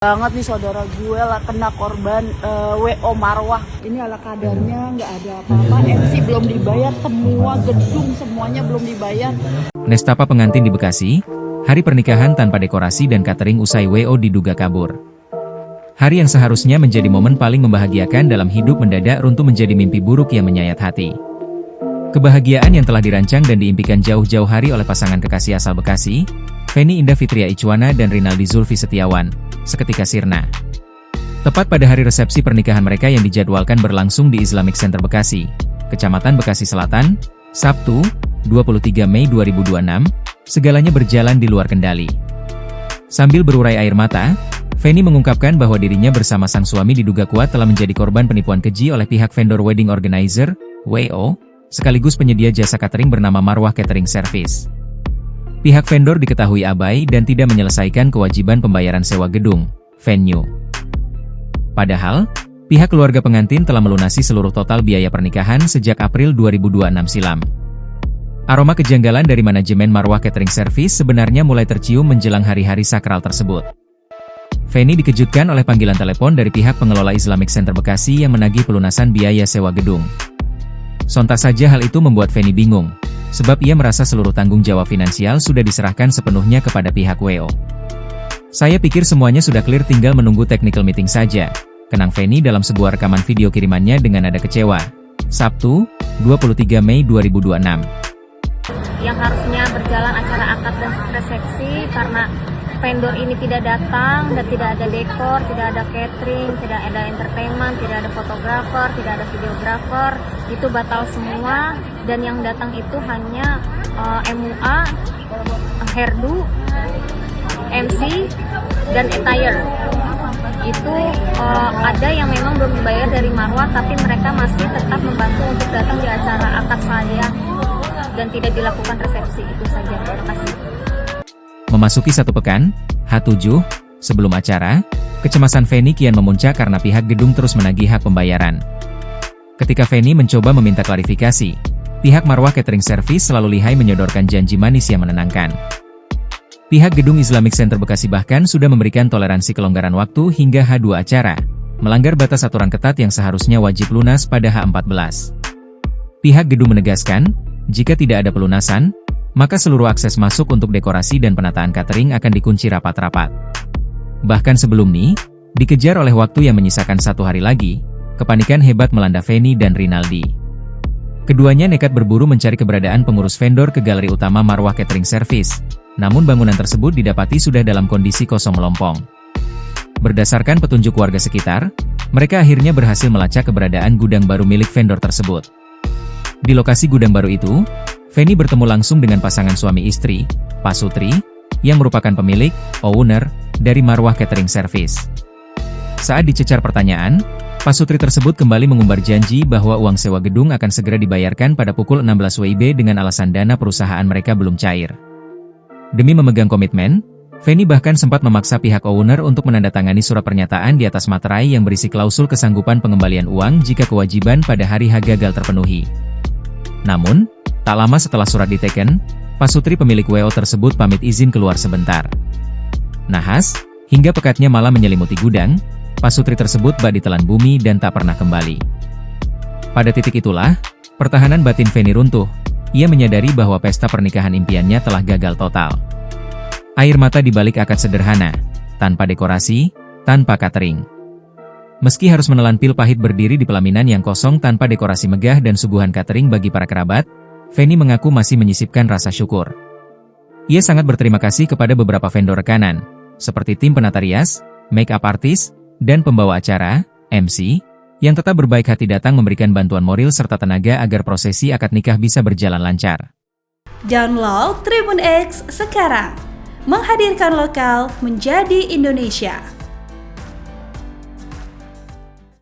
Banget nih saudara gue lah kena korban WO Marwah. Ini ala kadarnya nggak ada apa-apa, MC belum dibayar, semua gedung semuanya belum dibayar. Nestapa pengantin di Bekasi, hari pernikahan tanpa dekorasi dan catering usai WO diduga kabur. Hari yang seharusnya menjadi momen paling membahagiakan dalam hidup mendadak runtuh menjadi mimpi buruk yang menyayat hati. Kebahagiaan yang telah dirancang dan diimpikan jauh-jauh hari oleh pasangan kekasih asal Bekasi, Feni Indah Fitria Icwana dan Rinaldi Zulfi Setiawan, seketika sirna. Tepat pada hari resepsi pernikahan mereka yang dijadwalkan berlangsung di Islamic Center Bekasi, Kecamatan Bekasi Selatan, Sabtu, 23 Mei 2026, segalanya berjalan di luar kendali. Sambil berurai air mata, Feni mengungkapkan bahwa dirinya bersama sang suami diduga kuat telah menjadi korban penipuan keji oleh pihak vendor wedding organizer, WO, sekaligus penyedia jasa catering bernama Marwah Catering Service. Pihak vendor diketahui abai dan tidak menyelesaikan kewajiban pembayaran sewa gedung, venue. Padahal, pihak keluarga pengantin telah melunasi seluruh total biaya pernikahan sejak April 2026 silam. Aroma kejanggalan dari manajemen Marwah Catering Service sebenarnya mulai tercium menjelang hari-hari sakral tersebut. Feni dikejutkan oleh panggilan telepon dari pihak pengelola Islamic Center Bekasi yang menagih pelunasan biaya sewa gedung. Sontak saja hal itu membuat Feni bingung, sebab ia merasa seluruh tanggung jawab finansial sudah diserahkan sepenuhnya kepada pihak WO. Saya pikir semuanya sudah clear, tinggal menunggu technical meeting saja, kenang Feni dalam sebuah rekaman video kirimannya dengan nada kecewa. Sabtu, 23 Mei 2026. Yang harusnya berjalan acara akad dan resepsi karena vendor ini tidak datang dan tidak ada dekor, tidak ada catering, tidak ada entertainment, tidak ada fotografer, tidak ada videografer, itu batal semua. Dan yang datang itu hanya MUA, hairdo, MC, dan attire. Itu ada yang memang belum dibayar dari Marwah, tapi mereka masih tetap membantu untuk datang di acara akad saya dan tidak dilakukan resepsi. Itu saja, terima kasih. Memasuki satu pekan, H7, sebelum acara, kecemasan Feni kian memuncak karena pihak gedung terus menagih hak pembayaran. Ketika Feni mencoba meminta klarifikasi, pihak Marwah Catering Service selalu lihai menyodorkan janji manis yang menenangkan. Pihak gedung Islamic Center Bekasi bahkan sudah memberikan toleransi kelonggaran waktu hingga H2 acara, melanggar batas aturan ketat yang seharusnya wajib lunas pada H14. Pihak gedung menegaskan, jika tidak ada pelunasan, maka seluruh akses masuk untuk dekorasi dan penataan catering akan dikunci rapat-rapat. Bahkan sebelum ini, dikejar oleh waktu yang menyisakan satu hari lagi, kepanikan hebat melanda Feni dan Rinaldi. Keduanya nekat berburu mencari keberadaan pengurus vendor ke galeri utama Marwah Catering Service, namun bangunan tersebut didapati sudah dalam kondisi kosong melompong. Berdasarkan petunjuk warga sekitar, mereka akhirnya berhasil melacak keberadaan gudang baru milik vendor tersebut. Di lokasi gudang baru itu, Feni bertemu langsung dengan pasangan suami istri, Pak Sutri, yang merupakan pemilik, owner, dari Marwah Catering Service. Saat dicecar pertanyaan, Pak Sutri tersebut kembali mengumbar janji bahwa uang sewa gedung akan segera dibayarkan pada pukul 16 WIB dengan alasan dana perusahaan mereka belum cair. Demi memegang komitmen, Feni bahkan sempat memaksa pihak owner untuk menandatangani surat pernyataan di atas materai yang berisi klausul kesanggupan pengembalian uang jika kewajiban pada hari H gagal terpenuhi. Namun, tak lama setelah surat diteken, Pak Sutri pemilik WO tersebut pamit izin keluar sebentar. Nahas, hingga pekatnya malah menyelimuti gudang, Pak Sutri tersebut bak ditelan bumi dan tak pernah kembali. Pada titik itulah, pertahanan batin Feni runtuh. Ia menyadari bahwa pesta pernikahan impiannya telah gagal total. Air mata di balik akad sederhana, tanpa dekorasi, tanpa catering. Meski harus menelan pil pahit berdiri di pelaminan yang kosong tanpa dekorasi megah dan suguhan catering bagi para kerabat, Feni mengaku masih menyisipkan rasa syukur. Ia sangat berterima kasih kepada beberapa vendor rekanan, seperti tim penata rias, make-up artist, dan pembawa acara, MC, yang tetap berbaik hati datang memberikan bantuan moral serta tenaga agar prosesi akad nikah bisa berjalan lancar. Download Tribun X sekarang, menghadirkan lokal menjadi Indonesia.